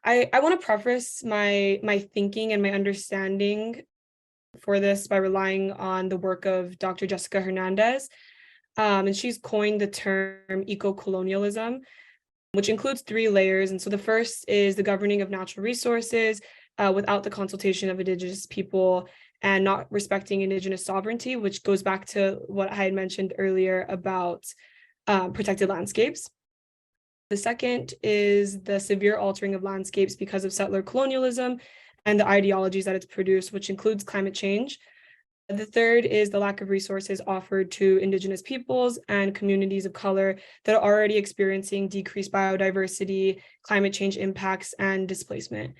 I want to preface my thinking and my understanding for this by relying on the work of Dr. Jessica Hernandez. And she's coined the term eco-colonialism, which includes three layers. And so the first is the governing of natural resources without the consultation of Indigenous people and not respecting Indigenous sovereignty, which goes back to what I had mentioned earlier about protected landscapes. The second is the severe altering of landscapes because of settler colonialism and the ideologies that it's produced, which includes climate change. The third is the lack of resources offered to Indigenous peoples and communities of color that are already experiencing decreased biodiversity, climate change impacts, and displacement.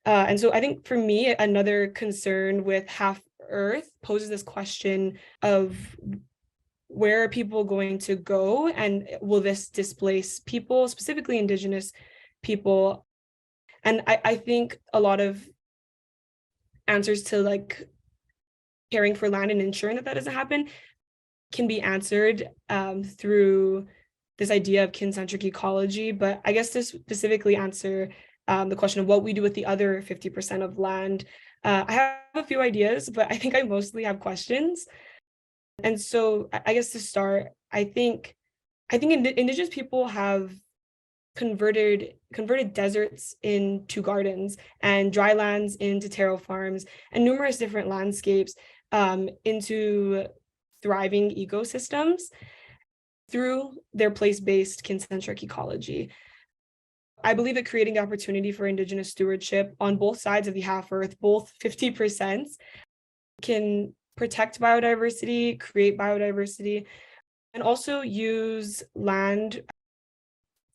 And so I think for me, another concern with Half Earth poses this question of where are people going to go, and will this displace people, specifically Indigenous people? And I think a lot of answers to like caring for land and ensuring that that doesn't happen can be answered through this idea of kincentric ecology. But I guess to specifically answer the question of what we do with the other 50% of land, I have a few ideas, but I think I mostly have questions. And so I guess to start, I think Indigenous people have converted deserts into gardens and dry lands into taro farms and numerous different landscapes into thriving ecosystems through their place-based kincentric ecology. I believe that creating the opportunity for Indigenous stewardship on both sides of the half Earth, both 50%, can protect biodiversity, create biodiversity, and also use land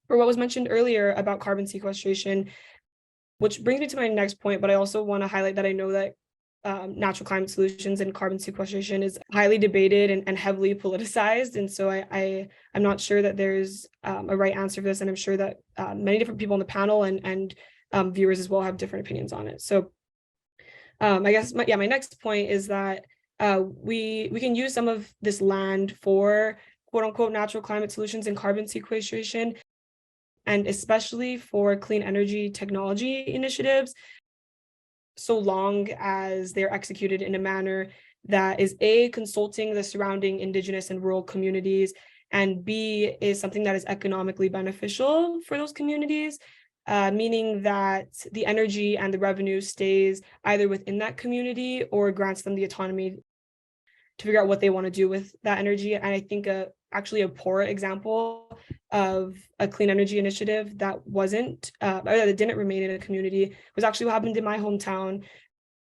for what was mentioned earlier about carbon sequestration, which brings me to my next point. But I also want to highlight that I know that natural climate solutions and carbon sequestration is highly debated and heavily politicized. And so I'm not sure that there's a right answer for this. And I'm sure that many different people on the panel and viewers as well have different opinions on it. So I guess my next point is that we can use some of this land for quote unquote natural climate solutions and carbon sequestration, and especially for clean energy technology initiatives, so long as they're executed in a manner that is A, consulting the surrounding Indigenous and rural communities, and B, is something that is economically beneficial for those communities, meaning that the energy and the revenue stays either within that community or grants them the autonomy to figure out what they want to do with that energy. And I think actually a poor example of a clean energy initiative that that didn't remain in a community was actually what happened in my hometown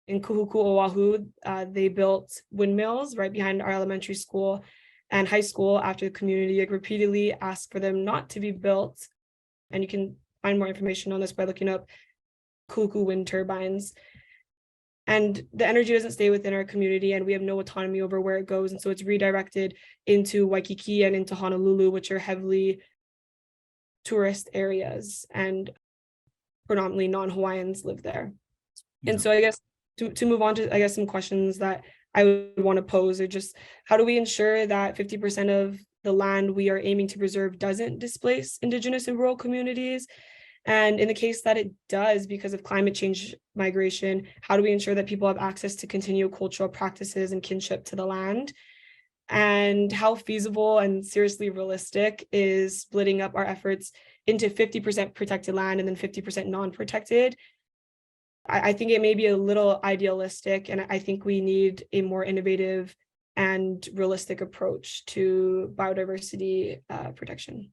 in Kuhuku, Oahu. They built windmills right behind our elementary school and high school after the community repeatedly asked for them not to be built. And you can find more information on this by looking up Kuhuku wind turbines. And the energy doesn't stay within our community, and we have no autonomy over where it goes. And so it's redirected into Waikiki and into Honolulu, which are heavily tourist areas, and predominantly non-Hawaiians live there. Yeah. And so I guess to move on to, I guess, some questions that I would want to pose are just, how do we ensure that 50% of the land we are aiming to preserve doesn't displace Indigenous and rural communities? And in the case that it does, because of climate change migration, how do we ensure that people have access to continual cultural practices and kinship to the land? And how feasible and seriously realistic is splitting up our efforts into 50% protected land and then 50% non-protected? I think it may be a little idealistic, and I think we need a more innovative and realistic approach to biodiversity protection.